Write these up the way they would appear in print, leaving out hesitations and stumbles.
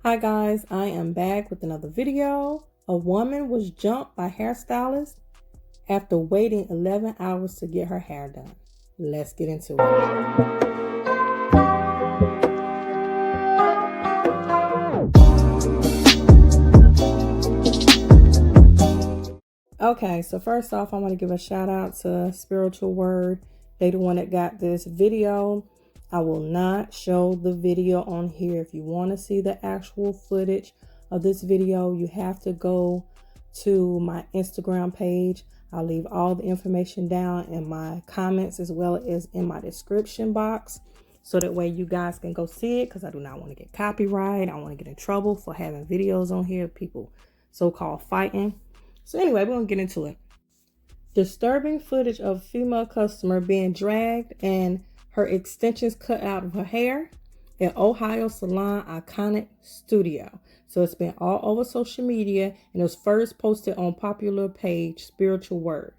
Hi guys, I am back with another video. A woman was jumped by hairstylist after waiting 11 hours to get her hair done. Let's get into it. Okay, so first off, I want to give a shout out to Spiritual Word. They the one that got this video. I will not show the video on here. If you want to see the actual footage of this video, you have to go to my Instagram page. I'll leave all the information down in my comments as well as in my description box, so that way you guys can go see it, because I do not want to get copyright. I don't want to get in trouble for having videos on here, people so-called fighting. So anyway, we're going to get into it. Disturbing footage of a female customer being dragged and her extensions cut out of her hair at Ohio Salon Iconic Studio. So it's been all over social media, and it was first posted on popular page Spiritual Word.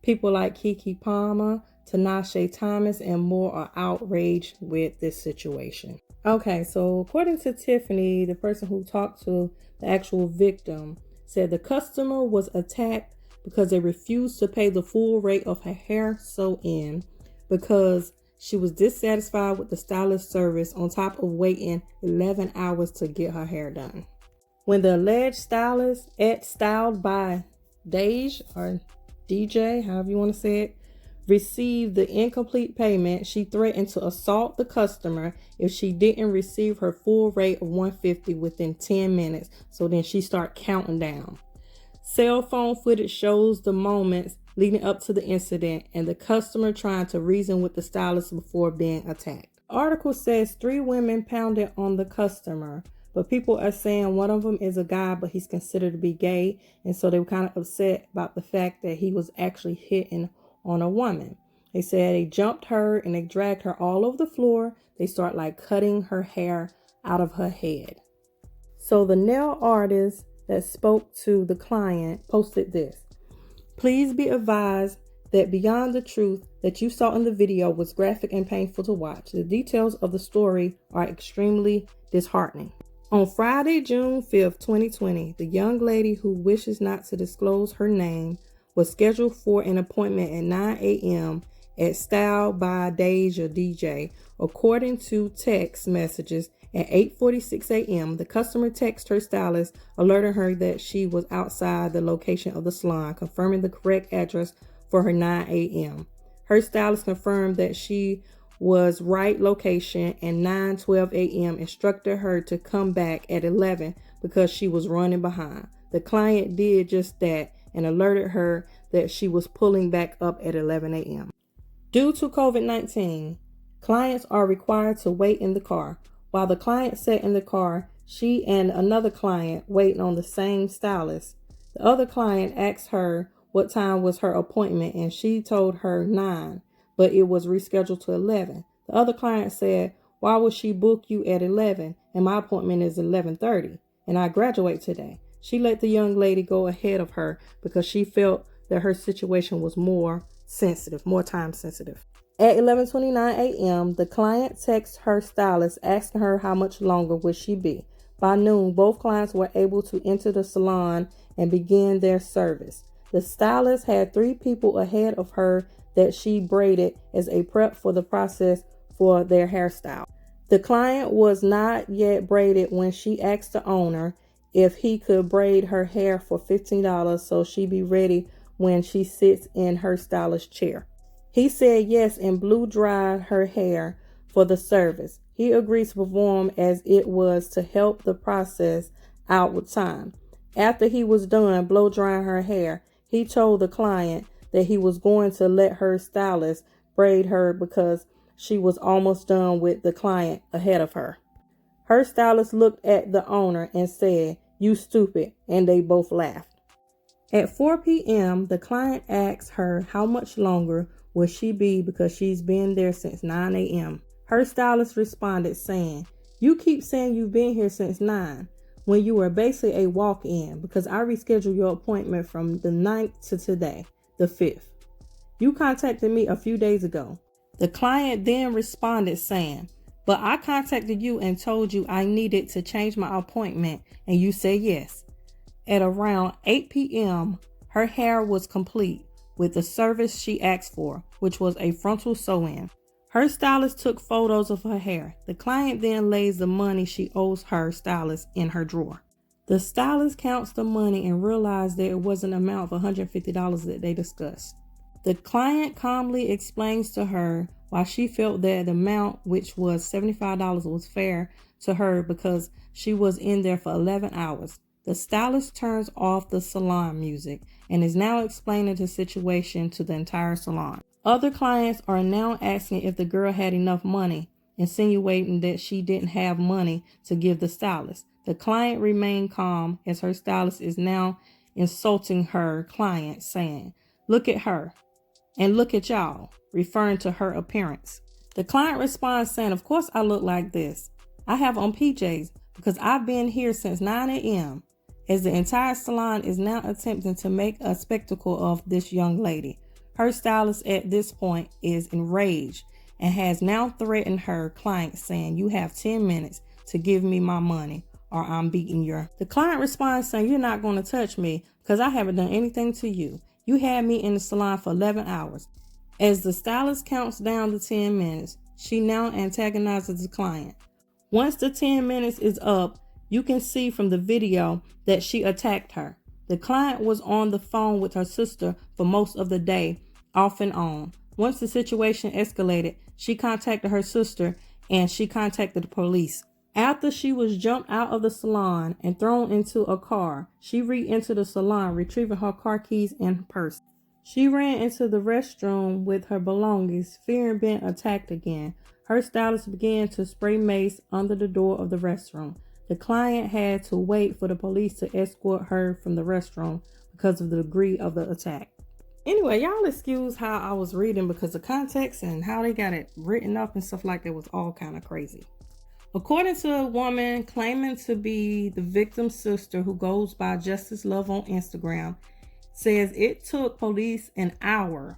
People like Kiki Palmer, Tinashe Thomas, and more are outraged with this situation. Okay, so according to Tiffany, the person who talked to the actual victim, said the customer was attacked because they refused to pay the full rate of her hair sew-in because she was dissatisfied with the stylist service, on top of waiting 11 hours to get her hair done. When the alleged stylist, styled by Dej or DJ, however you want to say it, received the incomplete payment, she threatened to assault the customer if she didn't receive her full rate of $150 within 10 minutes. So then she started counting down. Cell phone footage shows the moments leading up to the incident and the customer trying to reason with the stylist before being attacked. The article says 3 women pounded on the customer, but people are saying one of them is a guy, but he's considered to be gay, and so they were kind of upset about the fact that he was actually hitting on a woman. They said they jumped her and they dragged her all over the floor. They start like cutting her hair out of her head. So the nail artist that spoke to the client posted this: "Please be advised that beyond the truth that you saw in the video was graphic and painful to watch. The details of the story are extremely disheartening." On Friday, June 5th, 2020, the young lady, who wishes not to disclose her name, was scheduled for an appointment at 9 a.m. at Style by Dej or DJ. According to text messages, at 8:46 a.m., the customer texted her stylist, alerting her that she was outside the location of the salon, confirming the correct address for her 9 a.m. Her stylist confirmed that she was right location, and 9:12 a.m. instructed her to come back at 11 because she was running behind. The client did just that and alerted her that she was pulling back up at 11 a.m. Due to COVID-19, clients are required to wait in the car. While the client sat in the car, she and another client waiting on the same stylist. The other client asked her what time was her appointment, and she told her 9, but it was rescheduled to 11. The other client said, "Why would she book you at 11 and my appointment is 11:30 and I graduate today?" She let the young lady go ahead of her because she felt that her situation was more time sensitive. At 11:29 a.m., the client texted her stylist asking her how much longer would she be. By noon, both clients were able to enter the salon and begin their service. The stylist had 3 people ahead of her that she braided as a prep for the process for their hairstyle. The client was not yet braided when she asked the owner if he could braid her hair for $15 so she'd be ready when she sits in her stylist chair. He said yes and blew dried her hair for the service. He agreed to perform as it was to help the process out with time. After he was done blow drying her hair, he told the client that he was going to let her stylist braid her because she was almost done with the client ahead of her. Her stylist looked at the owner and said, "You stupid," and they both laughed. At 4 p.m., the client asked her how much longer will she be because she's been there since 9 a.m. Her stylist responded saying, "You keep saying you've been here since 9 when you were basically a walk-in because I rescheduled your appointment from the 9th to today, the 5th. You contacted me a few days ago." The client then responded saying, But I contacted you and told you I needed to change my appointment, and you said yes. At around 8 p.m., her hair was complete with the service she asked for, which was a frontal sew-in. Her stylist took photos of her hair. The client then lays the money she owes her stylist in her drawer. The stylist counts the money and realized that it was an amount of $150 that they discussed. The client calmly explains to her why she felt that the amount, which was $75, was fair to her because she was in there for 11 hours. The stylist turns off the salon music and is now explaining the situation to the entire salon. Other clients are now asking if the girl had enough money, insinuating that she didn't have money to give the stylist. The client remained calm as her stylist is now insulting her client, saying, "Look at her and look at y'all," referring to her appearance. The client responds saying, "Of course I look like this. I have on PJs because I've been here since 9 a.m. as the entire salon is now attempting to make a spectacle of this young lady. Her stylist at this point is enraged and has now threatened her client, saying, "You have 10 minutes to give me my money or I'm beating your..." The client responds saying, "You're not going to touch me because I haven't done anything to you. You had me in the salon for 11 hours. As the stylist counts down the 10 minutes, she now antagonizes the client. Once the 10 minutes is up, you can see from the video that she attacked her. The client was on the phone with her sister for most of the day, off and on. Once the situation escalated, she contacted her sister and she contacted the police. After she was jumped out of the salon and thrown into a car, she re-entered the salon, retrieving her car keys and purse. She ran into the restroom with her belongings, fearing being attacked again. Her stylist began to spray mace under the door of the restroom. The client had to wait for the police to escort her from the restroom because of the degree of the attack." Anyway, y'all excuse how I was reading because the context and how they got it written up and stuff like that was all kind of crazy. According to a woman claiming to be the victim's sister who goes by Justice Love on Instagram, says it took police an hour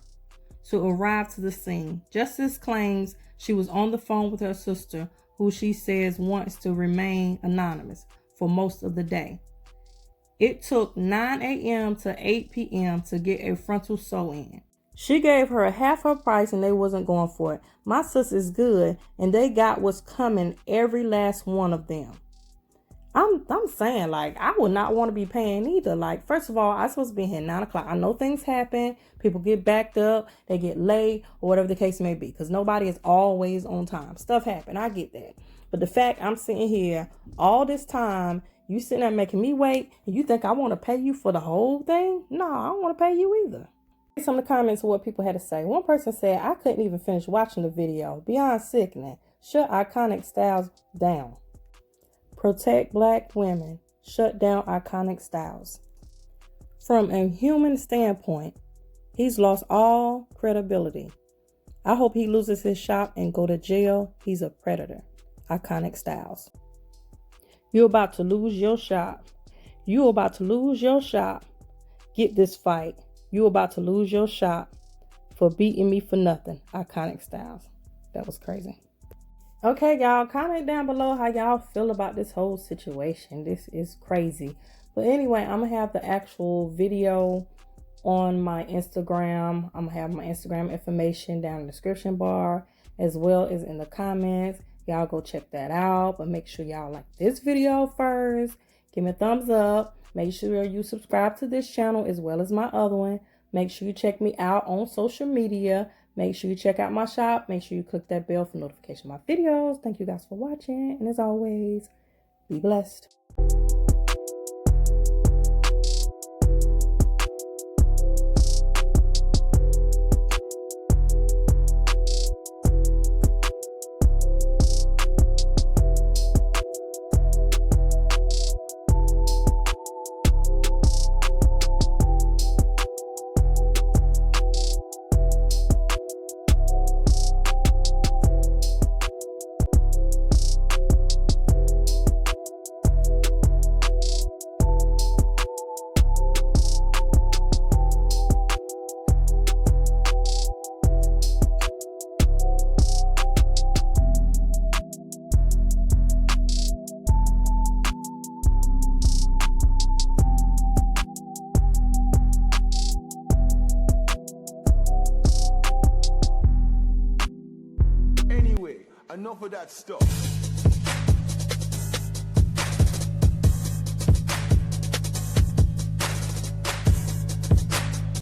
to arrive to the scene. Justice claims she was on the phone with her sister, who she says wants to remain anonymous, for most of the day. It took 9 a.m. to 8 p.m. to get a frontal sew-in. She gave her half her price and they wasn't going for it. My sister is good and they got what's coming, every last one of them. I'm saying, like, I would not want to be paying either. Like, first of all, I'm supposed to be here 9 o'clock. I know things happen. People get backed up. They get late or whatever the case may be. Because nobody is always on time. Stuff happen. I get that. But the fact I'm sitting here all this time, you sitting there making me wait, and you think I want to pay you for the whole thing? No, I don't want to pay you either. Some of the comments of what people had to say. One person said, "I couldn't even finish watching the video. Beyond sickening. Shut iconic styles down. Protect Black women. Shut down iconic styles." From a human standpoint, he's lost all credibility. I hope he loses his shop and go to jail. He's a predator. Iconic styles. You're about to lose your shop. You're about to lose your shop. Get this fight. You're about to lose your shop for beating me for nothing. Iconic styles. That was crazy. Okay, y'all, comment down below how y'all feel about this whole situation. This is crazy. But anyway, I'm going to have the actual video on my Instagram. I'm going to have my Instagram information down in the description bar as well as in the comments. Y'all go check that out. But make sure y'all like this video first. Give me a thumbs up. Make sure you subscribe to this channel as well as my other one. Make sure you check me out on social media. Make sure you check out my shop. Make sure you click that bell for notification of my videos. Thank you guys for watching. And as always, be blessed. Enough of that stuff.